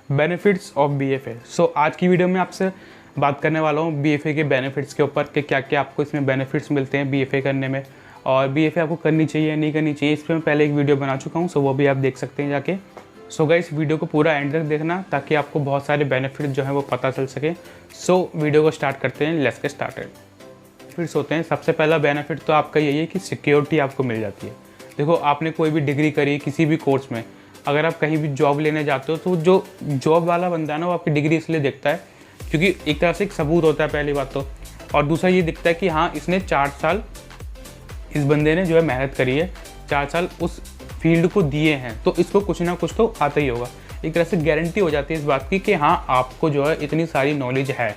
Benefits of BFA. सो आज की video में आपसे बात करने वाला हूँ बीएफए के बेनिफिट्स के ऊपर कि क्या क्या आपको इसमें बेनिफिट्स मिलते हैं बीएफए करने में, और बीएफए आपको करनी चाहिए या नहीं करनी चाहिए। इस पर मैं पहले एक वीडियो बना चुका हूँ, सो वो भी आप देख सकते हैं जाके। सो गाइस, वीडियो को पूरा एंड तक देखना ताकि आपको बहुत सारे बेनिफिट जो हैं वो पता चल सके। सो वीडियो को स्टार्ट करते हैं, लेट्स गेट स्टार्टेड। बेनिफिट्स होते हैं, सबसे पहला बेनिफिट तो आपका यही है कि सिक्योरिटी आपको मिल जाती है। देखो, आपने कोई भी डिग्री करी किसी भी कोर्स में, अगर आप कहीं भी जॉब लेने जाते हो तो जो जॉब वाला बंदा है ना, वो आपकी डिग्री इसलिए देखता है क्योंकि एक तरह से एक सबूत होता है पहली बात तो, और दूसरा ये दिखता है कि हाँ, इसने 4 साल इस बंदे ने जो है मेहनत करी है, 4 साल उस फील्ड को दिए हैं, तो इसको कुछ ना कुछ तो आता ही होगा। एक तरह से गारंटी हो जाती है इस बात की कि हाँ, आपको जो है इतनी सारी नॉलेज है,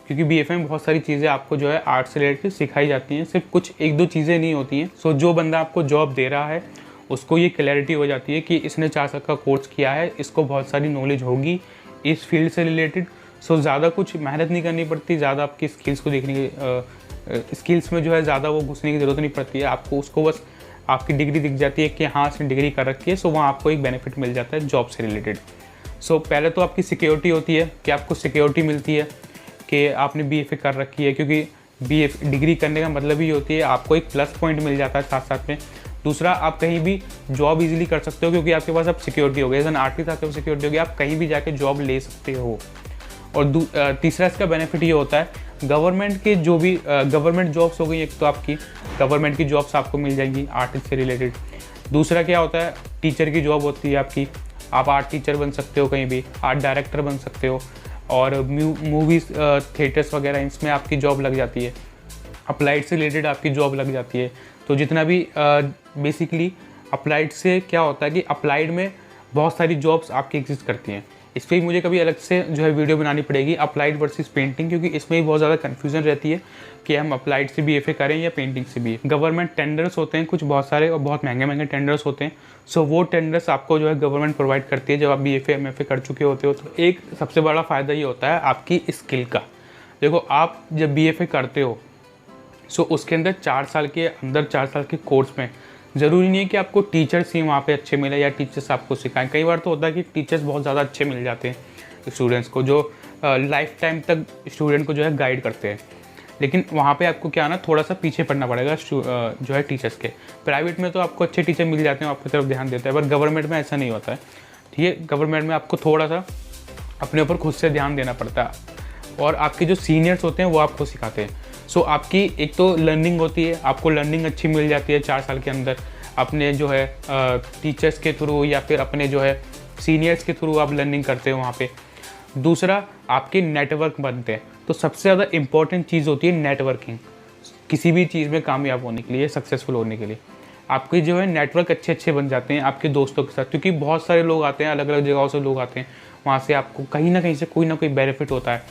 क्योंकि बीएफए में बहुत सारी चीज़ें आपको जो है आर्ट से रिलेटेड सिखाई जाती हैं, सिर्फ कुछ एक दो चीज़ें नहीं होती हैं। सो जो बंदा आपको जॉब दे रहा है उसको ये क्लैरिटी हो जाती है कि इसने 4 साल का कोर्स किया है, इसको बहुत सारी नॉलेज होगी इस फील्ड से रिलेटेड। सो ज़्यादा कुछ मेहनत नहीं करनी पड़ती, ज़्यादा आपकी स्किल्स को देखने की स्किल्स में जो है ज़्यादा वो घुसने की ज़रूरत नहीं पड़ती है आपको। उसको बस आपकी डिग्री दिख जाती है कि हाँ, इसने डिग्री कर रखी है, सो वहाँ आपको एक बेनिफिट मिल जाता है जॉब से रिलेटेड। सो पहले तो आपकी सिक्योरिटी होती है कि आपको सिक्योरिटी मिलती है कि आपने बीएफए कर रखी है, क्योंकि बीएफए डिग्री करने का मतलब ही होती है आपको एक प्लस पॉइंट मिल जाता है साथ साथ में। दूसरा, आप कहीं भी जॉब इजीली कर सकते हो क्योंकि आपके पास अब सिक्योरिटी हो गई, एज एन आर्टिस्ट आपके पास सिक्योरिटी हो गई, आप कहीं भी जाके जॉब ले सकते हो। और तीसरा इसका बेनिफिट ये होता है, गवर्नमेंट के जो भी गवर्नमेंट जॉब्स हो गई, एक तो आपकी गवर्नमेंट की जॉब्स आपको मिल जाएंगी आर्टिस्ट से रिलेटेड। दूसरा क्या होता है, टीचर की जॉब होती है आपकी, आप आर्ट टीचर बन सकते हो, कहीं भी आर्ट डायरेक्टर बन सकते हो, और मूवीज़ थिएटर्स वगैरह इसमें आपकी जॉब लग जाती है। अप्लाइड से रिलेटेड आपकी जॉब लग जाती है। तो जितना भी बेसिकली अप्लाइड से क्या होता है कि अप्लाइड में बहुत सारी जॉब्स आपकी एग्जिस्ट करती हैं। इस पर मुझे कभी अलग से जो है वीडियो बनानी पड़ेगी, अप्लाइड वर्सेस पेंटिंग, क्योंकि इसमें भी बहुत ज़्यादा कन्फ्यूजन रहती है कि हम अप्लाइड से बीएफए करें या पेंटिंग से भी। गवर्नमेंट टेंडर्स होते हैं कुछ बहुत सारे, और बहुत महंगे महंगे टेंडर्स होते हैं। सो वो टेंडर्स आपको जो है गवर्नमेंट प्रोवाइड करती है जब आप बीएफए एमएफए कर चुके होते हो। तो एक सबसे बड़ा फ़ायदा ये होता है आपकी स्किल का। देखो, आप जब बीएफए करते हो सो उसके अंदर 4 साल के कोर्स में ज़रूरी नहीं है कि आपको टीचर्स ही वहाँ पे अच्छे मिले या टीचर्स आपको सिखाएं। कई बार तो होता है कि टीचर्स बहुत ज़्यादा अच्छे मिल जाते हैं स्टूडेंट्स को, जो लाइफ टाइम तक स्टूडेंट को जो है गाइड करते हैं। लेकिन वहाँ पे आपको क्या ना, थोड़ा सा पीछे पड़ना पड़ेगा जो है टीचर्स के। प्राइवेट में तो आपको अच्छे टीचर मिल जाते हैं, आपकी तरफ ध्यान देते हैं, पर गवर्नमेंट में ऐसा नहीं होता है। ठीक है, गवर्नमेंट में आपको थोड़ा सा अपने ऊपर खुद से ध्यान देना पड़ता है, और आपके जो सीनियर्स होते हैं वो आपको सिखाते हैं। सो आपकी एक तो लर्निंग होती है, आपको लर्निंग अच्छी मिल जाती है 4 साल के अंदर, अपने जो है टीचर्स के थ्रू या फिर अपने जो है सीनियर्स के थ्रू आप लर्निंग करते हो वहाँ पे। दूसरा, आपके नेटवर्क बनते हैं। तो सबसे ज़्यादा इम्पॉर्टेंट चीज़ होती है नेटवर्किंग, किसी भी चीज़ में कामयाब होने के लिए, सक्सेसफुल होने के लिए। आपके जो है नेटवर्क अच्छे अच्छे बन जाते हैं आपके दोस्तों के साथ, क्योंकि बहुत सारे लोग आते हैं, अलग अलग जगहों से लोग आते हैं, वहाँ से आपको कहीं ना कहीं से कोई ना कोई बेनिफिट होता है।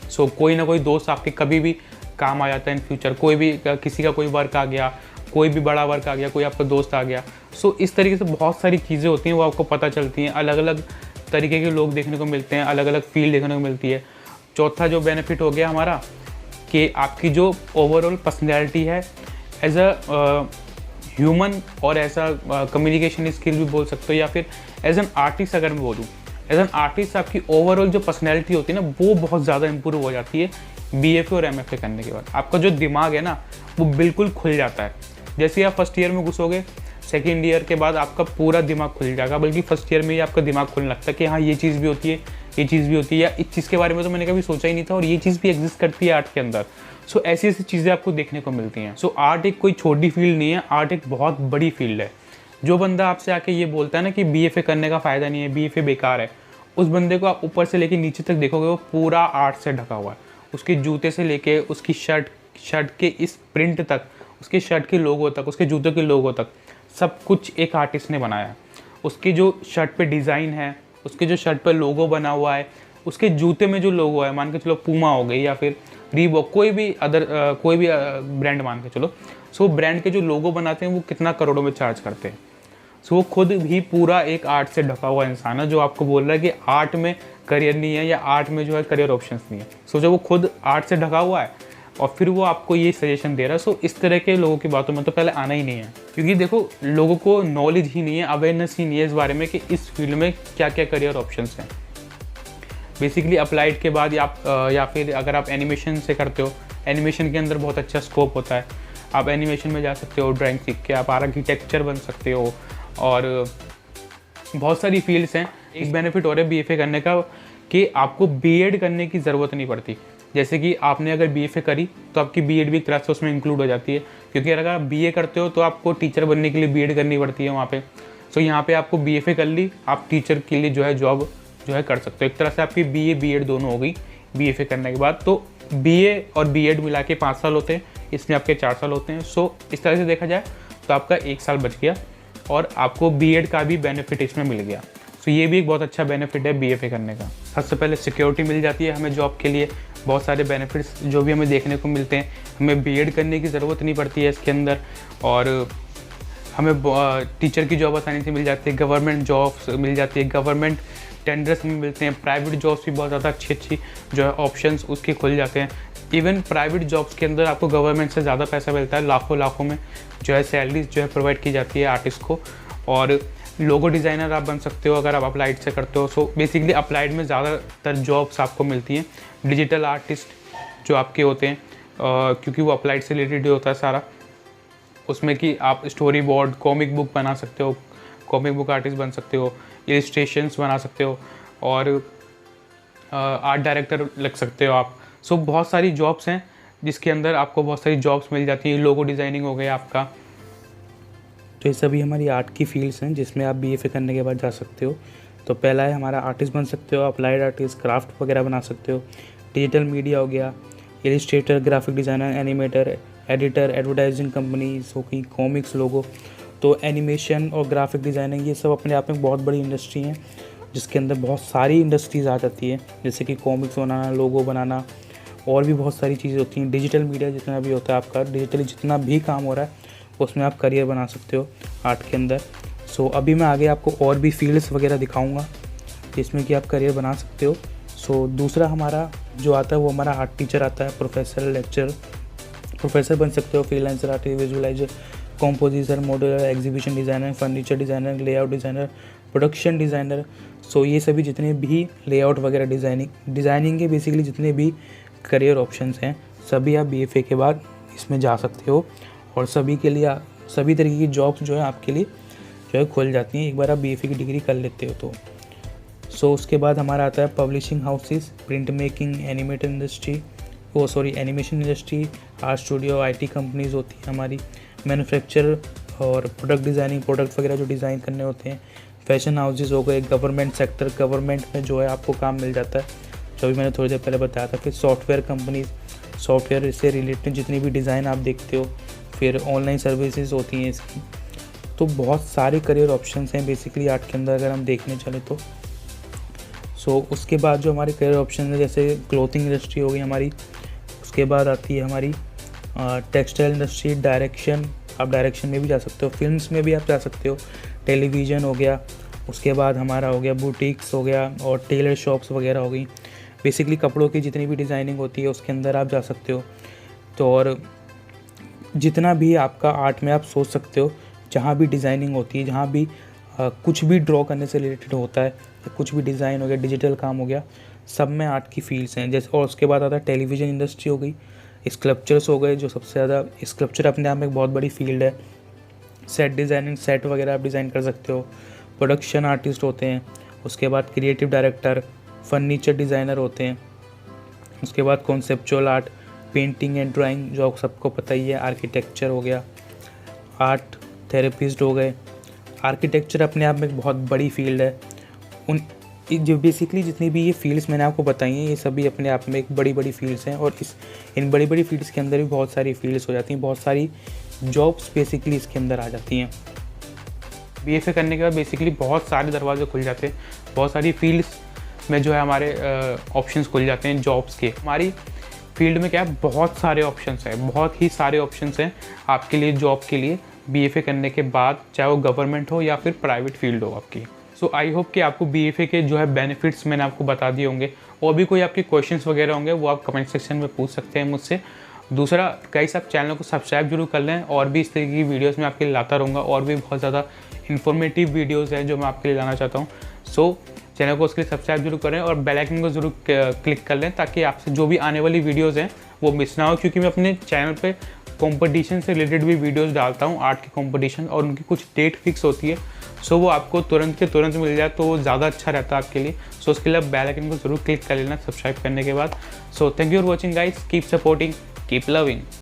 सो कोई ना कोई दोस्त आपके कभी भी काम आ जाता है इन फ्यूचर। कोई भी किसी का कोई वर्क आ गया, कोई भी बड़ा वर्क आ गया, कोई आपका दोस्त आ गया। सो इस तरीके से बहुत सारी चीज़ें होती हैं वो आपको पता चलती हैं, अलग अलग तरीके के लोग देखने को मिलते हैं, अलग अलग फील्ड देखने को मिलती है। चौथा जो बेनिफिट हो गया हमारा कि आपकी जो ओवरऑल पर्सनैलिटी है एज अ ह्यूमन, और ऐसा कम्युनिकेशन स्किल भी बोल सकते हो, या फिर एज एन आर्टिस्ट अगर मैं बोलूँ, एज एन आर्टिस्ट आपकी ओवरऑल जो पर्सनैलिटी होती है ना, वो बहुत ज़्यादा इंप्रूव हो जाती है बीएफए और एमएफए करने के बाद। आपका जो दिमाग है ना, वो बिल्कुल खुल जाता है। जैसे आप फर्स्ट ईयर में घुसोगे, सेकेंड ईयर के बाद आपका पूरा दिमाग खुल जाएगा, बल्कि फर्स्ट ईयर में ही आपका दिमाग खुलने लगता है कि हाँ, ये चीज़ भी होती है, ये चीज़ भी होती है, या इस चीज़ के बारे में तो मैंने कभी सोचा ही नहीं था, और ये चीज़ भी एग्जिस्ट करती है आर्ट के अंदर। सो ऐसी ऐसी चीज़ें आपको देखने को मिलती हैं। सो आर्ट एक कोई छोटी फील्ड नहीं है, आर्ट एक बहुत बड़ी फील्ड है। जो बंदा आपसे आके ये बोलता है ना कि बीएफए करने का फ़ायदा नहीं है, बीएफए बेकार है, उस बंदे को आप ऊपर से लेके नीचे तक देखोगे, वो पूरा आर्ट से ढका हुआ है। उसके जूते से लेके उसकी शर्ट के इस प्रिंट तक, उसके शर्ट के लोगो तक, उसके जूतों के लोगो तक, सब कुछ एक आर्टिस्ट ने बनाया है। उसके जो शर्ट पे डिज़ाइन है, उसके जो शर्ट पे लोगो बना हुआ है, उसके जूते में जो लोगो है, मान के चलो पूमा हो गई या फिर रीबॉक, कोई भी ब्रांड मान के चलो। सो ब्रांड के जो लोगो बनाते हैं वो कितना करोड़ों में चार्ज करते हैं। सो वो खुद भी पूरा एक आर्ट से ढका हुआ इंसान है, जो आपको बोल रहा है कि आर्ट में करियर नहीं है या आर्ट में जो है करियर ऑप्शंस नहीं है। सो जब वो खुद आर्ट से ढका हुआ है और फिर वो आपको ये सजेशन दे रहा है, सो इस तरह के लोगों की बातों में तो पहले आना ही नहीं है, क्योंकि देखो लोगों को नॉलेज ही नहीं है, अवेयरनेस ही नहीं है इस बारे में कि इस फील्ड में क्या क्या करियर ऑप्शंस हैं। बेसिकली अप्लाइड के बाद या फिर अगर आप एनिमेशन से करते हो, एनिमेशन के अंदर बहुत अच्छा स्कोप होता है। आप एनिमेशन में जा सकते हो, ड्राइंग सीख के आप आर्किटेक्चर बन सकते हो, और बहुत सारी फील्ड्स हैं। एक बेनिफिट और है बीएफए करने का कि आपको बीएड करने की ज़रूरत नहीं पड़ती। जैसे कि आपने अगर बीएफए करी तो आपकी बीएड भी एक तरह से उसमें इंक्लूड हो जाती है, क्योंकि अगर आप बीए करते हो तो आपको टीचर बनने के लिए बीएड करनी पड़ती है वहाँ पे। सो यहाँ पे आपको बीएफए कर ली, आप टीचर के लिए जो है जॉब जो है कर सकते हो। एक तरह से आपकी बीए बीएड दोनों हो गई बीएफए करने के बाद। तो बीए और बीएड मिला के 5 साल होते हैं, इसमें आपके 4 साल होते हैं। सो इस तरह से देखा जाए तो आपका 1 साल बच गया और आपको बीएड का भी बेनिफिट इसमें मिल गया। सो ये भी एक बहुत अच्छा बेनिफिट है बीएफए करने का। सबसे पहले सिक्योरिटी मिल जाती है हमें जॉब के लिए, बहुत सारे बेनिफिट्स जो भी हमें देखने को मिलते हैं। हमें बीएड करने की ज़रूरत नहीं पड़ती है इसके अंदर, और हमें टीचर की जॉब आसानी से मिल जाती है, गवर्नमेंट जॉब्स मिल जाती है, गवर्नमेंट टेंडर्स में मिलते हैं, प्राइवेट जॉब्स भी बहुत ज़्यादा अच्छी जो है ऑप्शंस उसके खुल जाते हैं। इवन प्राइवेट जॉब्स के अंदर आपको गवर्नमेंट से ज़्यादा पैसा मिलता है, लाखों में जो है सैलरीज जो है प्रोवाइड की जाती है आर्टिस्ट को। और लोगो डिज़ाइनर आप बन सकते हो अगर आप अप्लाइड से करते हो। सो बेसिकली अप्लाइड में ज़्यादातर जॉब्स आपको मिलती हैं। डिजिटल आर्टिस्ट जो आपके होते हैं, क्योंकि वो अप्लाइड से रिलेटेड होता है सारा, उसमें कि आप स्टोरी बोर्ड, कॉमिक बुक बना सकते हो, कॉमिक बुक आर्टिस्ट बन सकते हो, इलस्ट्रेशंस बना सकते हो, और आर्ट डायरेक्टर लग सकते हो आप। सो बहुत सारी जॉब्स हैं जिसके अंदर आपको बहुत सारी जॉब्स मिल जाती हैं। लोगो डिज़ाइनिंग हो गया आपका। तो ये सभी हमारी आर्ट की फील्ड्स हैं जिसमें आप बीएफए करने के बाद जा सकते हो। तो पहला है हमारा आर्टिस्ट बन सकते हो, अप्लाइड आर्टिस्ट, क्राफ्ट वगैरह बना सकते हो। डिजिटल मीडिया हो गया, Illustrator, graphic designer, animator, editor, advertising companies हो गई, कॉमिक्स, लोगो। तो एनिमेशन और ग्राफिक डिज़ाइनिंग ये सब अपने आप में बहुत बड़ी इंडस्ट्री है, जिसके अंदर बहुत सारी इंडस्ट्रीज़ आ जाती है, जैसे कि कॉमिक्स बनाना, लोगो बनाना, और भी बहुत सारी चीज़ें होती हैं। डिजिटल मीडिया जितना भी होता है आपका, डिजिटली जितना भी काम हो रहा है उसमें आप करियर बना सकते हो आर्ट के अंदर। सो अभी मैं आगे आपको और भी फील्ड्स वगैरह दिखाऊंगा जिसमें कि आप करियर बना सकते हो। सो दूसरा हमारा जो आता है वो हमारा आर्ट टीचर आता है, प्रोफेसर, लेक्चर, प्रोफेसर बन सकते हो, freelancer artist, visualizer, compositor, modeler, exhibition designer, furniture designer, layout designer, production designer. So ये सभी जितने भी लेआउट वगैरह डिज़ाइनिंग के बेसिकली जितने भी करियर ऑप्शंस हैं सभी आप बीएफए के बाद इसमें जा सकते हो, और सभी के लिए सभी तरीके की जॉब्स जो है आपके लिए जो है खुल जाती हैं एक बार आप बीएफए की डिग्री कर लेते हो तो। सो उसके बाद हमारा आता है publishing houses, print making, animator industry, animation industry, art studio, IT companies होती है हमारी, मैन्युफैक्चर और प्रोडक्ट डिज़ाइनिंग, प्रोडक्ट वगैरह जो डिज़ाइन करने होते हैं, फैशन हाउसेस हो गए, गवर्नमेंट सेक्टर, गवर्नमेंट में जो है आपको काम मिल जाता है जो भी मैंने थोड़ी देर पहले बताया था। फिर सॉफ्टवेयर कंपनीज, सॉफ्टवेयर से रिलेटेड जितनी भी डिज़ाइन आप देखते हो, फिर ऑनलाइन सर्विसेज होती हैं इसकी। तो बहुत सारे करियर ऑप्शंस हैं बेसिकली आर्ट के अंदर अगर हम देखने चले तो। सो उसके बाद जो हमारे करियर ऑप्शन है जैसे क्लोथिंग इंडस्ट्री हो गई हमारी, उसके बाद आती है हमारी टेक्सटाइल इंडस्ट्री, डायरेक्शन, आप डायरेक्शन में भी जा सकते हो, फिल्म्स में भी आप जा सकते हो, टेलीविज़न हो गया, उसके बाद हमारा हो गया बुटीक्स हो गया, और टेलर शॉप्स वगैरह हो गई। बेसिकली कपड़ों की जितनी भी डिज़ाइनिंग होती है उसके अंदर आप जा सकते हो। तो और जितना भी आपका आर्ट में आप सोच सकते हो, जहाँ भी डिज़ाइनिंग होती है, जहाँ भी कुछ भी ड्रॉ करने से रिलेटेड होता है, कुछ भी डिज़ाइन हो गया, डिजिटल काम हो गया, सब में आर्ट की फील्ड्स हैं। जैसे और उसके बाद आता है टेलीविज़न इंडस्ट्री हो गई, स्कल्पचर्स हो गए, जो सबसे ज़्यादा, स्कल्पचर अपने आप में एक बहुत बड़ी फील्ड है। सेट डिज़ाइनिंग, सेट वगैरह आप डिज़ाइन कर सकते हो। प्रोडक्शन आर्टिस्ट होते हैं, उसके बाद क्रिएटिव डायरेक्टर, फर्नीचर डिज़ाइनर होते हैं, उसके बाद conceptual art, painting and drawing जो आप सबको पता ही है, आर्किटेक्चर हो गया, आर्ट थेरेपिस्ट हो गए। आर्किटेक्चर अपने आप में एक बहुत बड़ी फील्ड है। उन जो बेसिकली जितनी भी ये फील्ड्स मैंने आपको बताई हैं ये सभी अपने आप में एक बड़ी बड़ी फील्ड्स हैं, और इन बड़ी बड़ी फील्ड्स के अंदर भी बहुत सारी फील्ड्स हो जाती हैं, बहुत सारी जॉब्स बेसिकली इसके अंदर आ जाती हैं। बीएफए करने के बाद बेसिकली बहुत सारे दरवाजे खुल जाते हैं, बहुत सारी फील्ड्स में जो है हमारे ऑप्शंस खुल जाते हैं जॉब्स के। हमारी फील्ड में क्या है, बहुत सारे ऑप्शंस हैं, बहुत ही सारे ऑप्शंस हैं आपके लिए जॉब के लिए बीएफए करने के बाद, चाहे वो गवर्नमेंट हो या फिर प्राइवेट फील्ड हो आपकी। सो आई होप कि आपको बीएफए के जो है बेनिफिट्स मैंने आपको बता दिए होंगे, और भी कोई आपके क्वेश्चंस वगैरह होंगे वो आप कमेंट सेक्शन में पूछ सकते हैं मुझसे। दूसरा गाइस, आप चैनल को सब्सक्राइब जरूर कर लें, और भी इस तरीके की वीडियोज़ मैं आपके लिए लाता रहूँगा, और भी बहुत ज़्यादा इन्फॉर्मेटिव वीडियोज़ हैं जो मैं आपके लिए लाना चाहता हूँ। सो चैनल को उसके लिए सब्सक्राइब जरूर करें और बेल आइकन को जरूर क्लिक कर लें, ताकि आपसे जो भी आने वाली वीडियोज़ हैं वो मिस ना हो, क्योंकि मैं अपने चैनल पे कंपटीशन से रिलेटेड भी वीडियोस डालता हूँ, आर्ट के कंपटीशन, और उनकी कुछ डेट फिक्स होती है। सो वो आपको तुरंत के तुरंत मिल जाए तो ज़्यादा अच्छा रहता है आपके लिए। सो उसके लिए बेल आइकन को जरूर क्लिक कर लेना सब्सक्राइब करने के बाद। So thank you for watching guys, keep supporting, keep loving.